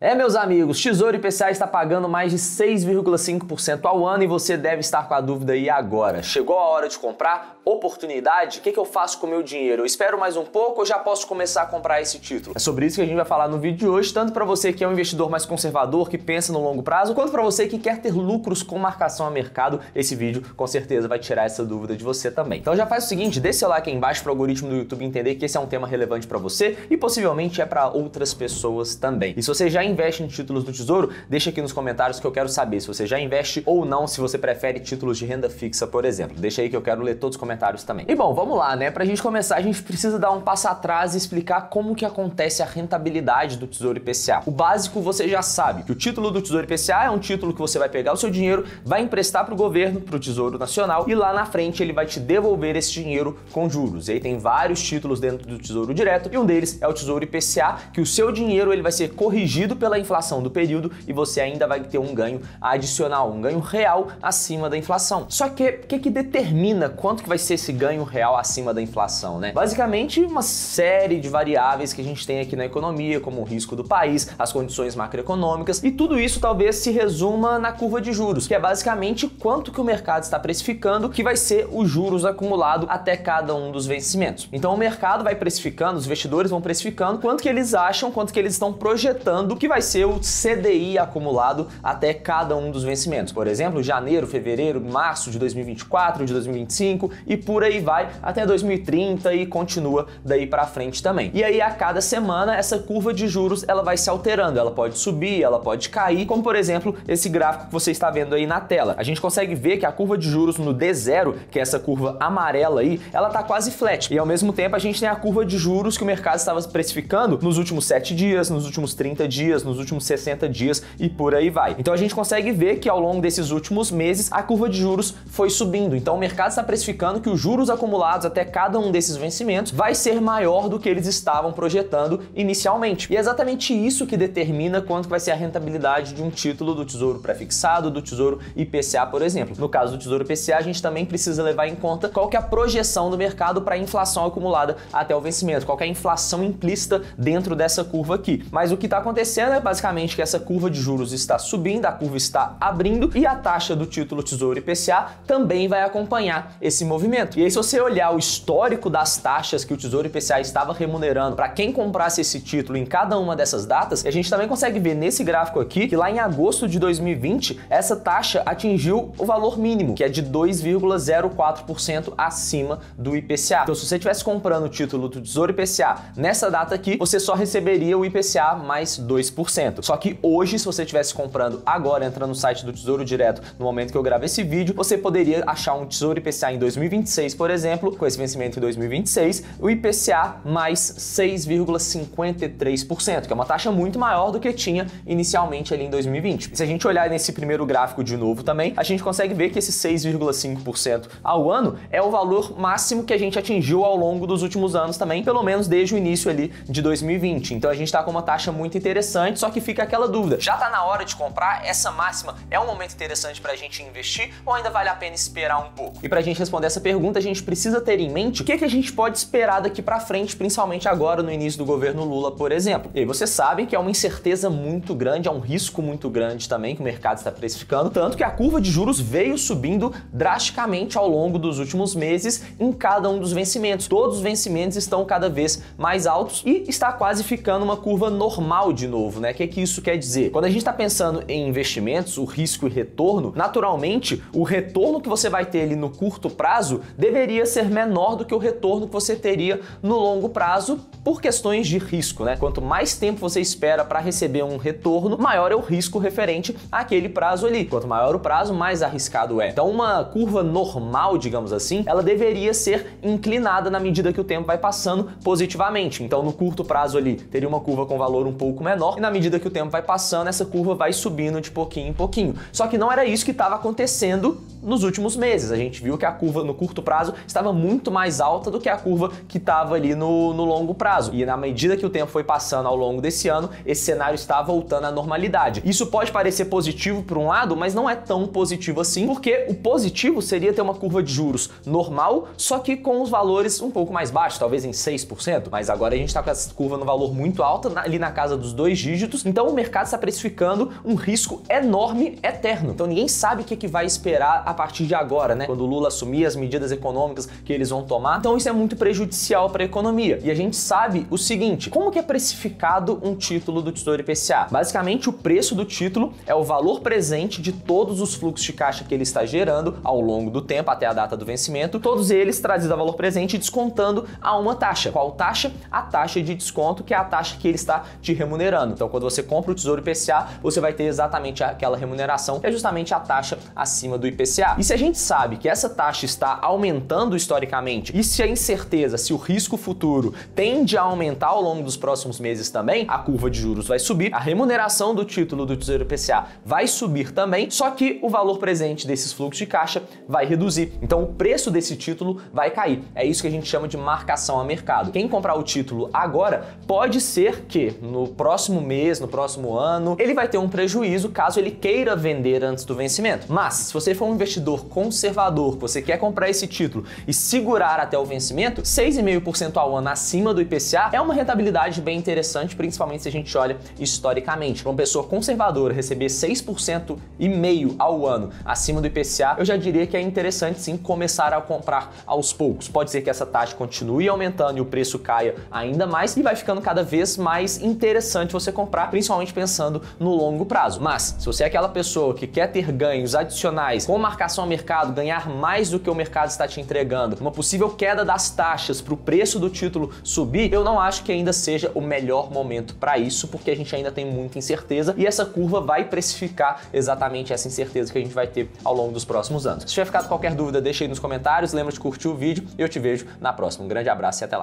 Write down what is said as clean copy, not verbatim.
Meus amigos, Tesouro IPCA está pagando mais de 6,5% ao ano e você deve estar com a dúvida aí agora. Chegou a hora de comprar? Oportunidade? O que eu faço com o meu dinheiro? Eu espero mais um pouco ou já posso começar a comprar esse título? É sobre isso que a gente vai falar no vídeo de hoje, tanto para você que é um investidor mais conservador, que pensa no longo prazo, quanto para você que quer ter lucros com marcação a mercado. Esse vídeo com certeza vai tirar essa dúvida de você também. Então já faz o seguinte, deixa seu like aí embaixo para o algoritmo do YouTube entender que esse é um tema relevante para você e possivelmente é para outras pessoas também. E se você já investe em títulos do Tesouro, deixa aqui nos comentários que eu quero saber se você já investe ou não, se você prefere títulos de renda fixa, por exemplo. Deixa aí que eu quero ler todos os comentários também. E bom, vamos lá, né? Pra gente começar, a gente precisa dar um passo atrás e explicar como que acontece a rentabilidade do Tesouro IPCA. O básico você já sabe, que o título do Tesouro IPCA é um título que você vai pegar o seu dinheiro, vai emprestar para o governo, para o Tesouro Nacional, e lá na frente ele vai te devolver esse dinheiro com juros. E aí tem vários títulos dentro do Tesouro Direto, e um deles é o Tesouro IPCA, que o seu dinheiro ele vai ser corrigido pela inflação do período e você ainda vai ter um ganho adicional, um ganho real acima da inflação. Só que o que determina quanto que vai ser esse ganho real acima da inflação, né? Basicamente uma série de variáveis que a gente tem aqui na economia, como o risco do país, as condições macroeconômicas, e tudo isso talvez se resuma na curva de juros, que é basicamente quanto que o mercado está precificando que vai ser os juros acumulado até cada um dos vencimentos. Então o mercado vai precificando, os investidores vão precificando quanto que eles acham, quanto que eles estão projetando que vai ser o CDI acumulado até cada um dos vencimentos. Por exemplo, janeiro, fevereiro, março de 2024, de 2025 e por aí vai até 2030 e continua daí para frente também. E aí a cada semana essa curva de juros ela vai se alterando, ela pode subir, ela pode cair, como por exemplo esse gráfico que você está vendo aí na tela. A gente consegue ver que a curva de juros no D0, que é essa curva amarela aí, ela tá quase flat. E ao mesmo tempo a gente tem a curva de juros que o mercado estava precificando nos últimos 7 dias, nos últimos 30 dias, nos últimos 60 dias e por aí vai. Então a gente consegue ver que ao longo desses últimos meses a curva de juros foi subindo. Então o mercado está precificando que os juros acumulados até cada um desses vencimentos vai ser maior do que eles estavam projetando inicialmente. E é exatamente isso que determina quanto vai ser a rentabilidade de um título do Tesouro Prefixado, do Tesouro IPCA, por exemplo. No caso do Tesouro IPCA, a gente também precisa levar em conta qual que é a projeção do mercado para a inflação acumulada até o vencimento, qual que é a inflação implícita dentro dessa curva aqui. Mas o que está acontecendo é basicamente que essa curva de juros está subindo, a curva está abrindo e a taxa do título Tesouro IPCA também vai acompanhar esse movimento. E aí se você olhar o histórico das taxas que o Tesouro IPCA estava remunerando para quem comprasse esse título em cada uma dessas datas, a gente também consegue ver nesse gráfico aqui que lá em agosto de 2020 essa taxa atingiu o valor mínimo, que é de 2,04% acima do IPCA. Então se você estivesse comprando o título do Tesouro IPCA nessa data aqui, você só receberia o IPCA mais 2%. Só que hoje, se você estivesse comprando agora, entrando no site do Tesouro Direto, no momento que eu gravo esse vídeo, você poderia achar um Tesouro IPCA em 2026, por exemplo, com esse vencimento em 2026, o IPCA mais 6,53%, que é uma taxa muito maior do que tinha inicialmente ali em 2020. E se a gente olhar nesse primeiro gráfico de novo também, a gente consegue ver que esse 6,5% ao ano é o valor máximo que a gente atingiu ao longo dos últimos anos também, pelo menos desde o início ali de 2020. Então a gente está com uma taxa muito interessante, só que fica aquela dúvida, já está na hora de comprar? Essa máxima é um momento interessante para a gente investir ou ainda vale a pena esperar um pouco? E para a gente responder essa pergunta, a gente precisa ter em mente o que a gente pode esperar daqui para frente, principalmente agora no início do governo Lula, por exemplo. E aí vocês sabem que é uma incerteza muito grande, é um risco muito grande também que o mercado está precificando, tanto que a curva de juros veio subindo drasticamente ao longo dos últimos meses em cada um dos vencimentos. Todos os vencimentos estão cada vez mais altos e está quase ficando uma curva normal de novo, né? O que isso quer dizer? Quando a gente está pensando em investimentos, o risco e retorno, naturalmente, o retorno que você vai ter ali no curto prazo deveria ser menor do que o retorno que você teria no longo prazo por questões de risco, né? Quanto mais tempo você espera para receber um retorno, maior é o risco referente àquele prazo ali. Quanto maior o prazo, mais arriscado é. Então, uma curva normal, digamos assim, ela deveria ser inclinada na medida que o tempo vai passando positivamente. Então, no curto prazo ali, teria uma curva com valor um pouco menor e na medida que o tempo vai passando, essa curva vai subindo de pouquinho em pouquinho. Só que não era isso que estava acontecendo nos últimos meses. A gente viu que a curva no curto prazo estava muito mais alta do que a curva que estava ali no longo prazo. E na medida que o tempo foi passando ao longo desse ano, esse cenário está voltando à normalidade. Isso pode parecer positivo por um lado, mas não é tão positivo assim, porque o positivo seria ter uma curva de juros normal, só que com os valores um pouco mais baixos, talvez em 6%, mas agora a gente está com essa curva no valor muito alta, ali na casa dos 2 dígitos, dígitos, então o mercado está precificando um risco enorme, eterno. Então ninguém sabe o que vai esperar a partir de agora, né? Quando o Lula assumir as medidas econômicas que eles vão tomar. Então isso é muito prejudicial para a economia. E a gente sabe o seguinte, como que é precificado um título do Tesouro IPCA? Basicamente, o preço do título é o valor presente de todos os fluxos de caixa que ele está gerando ao longo do tempo, até a data do vencimento, todos eles trazidos a valor presente e descontando a uma taxa. Qual taxa? A taxa de desconto, que é a taxa que ele está te remunerando. Então, quando você compra o Tesouro IPCA, você vai ter exatamente aquela remuneração, que é justamente a taxa acima do IPCA. E se a gente sabe que essa taxa está aumentando historicamente, e se a incerteza, se o risco futuro tende a aumentar ao longo dos próximos meses também, a curva de juros vai subir, a remuneração do título do Tesouro IPCA vai subir também, só que o valor presente desses fluxos de caixa vai reduzir. Então, o preço desse título vai cair. É isso que a gente chama de marcação a mercado. Quem comprar o título agora, pode ser que no próximo mês, no próximo ano, ele vai ter um prejuízo caso ele queira vender antes do vencimento. Mas, se você for um investidor conservador, você quer comprar esse título e segurar até o vencimento, 6,5% ao ano acima do IPCA é uma rentabilidade bem interessante, principalmente se a gente olha historicamente. Para uma pessoa conservadora receber 6,5% ao ano acima do IPCA, eu já diria que é interessante sim começar a comprar aos poucos. Pode ser que essa taxa continue aumentando e o preço caia ainda mais e vai ficando cada vez mais interessante você comprar, principalmente pensando no longo prazo. Mas, se você é aquela pessoa que quer ter ganhos adicionais com marcação a mercado, ganhar mais do que o mercado está te entregando, uma possível queda das taxas para o preço do título subir, eu não acho que ainda seja o melhor momento para isso, porque a gente ainda tem muita incerteza e essa curva vai precificar exatamente essa incerteza que a gente vai ter ao longo dos próximos anos. Se tiver ficado qualquer dúvida, deixa aí nos comentários, lembra de curtir o vídeo e eu te vejo na próxima. Um grande abraço e até lá!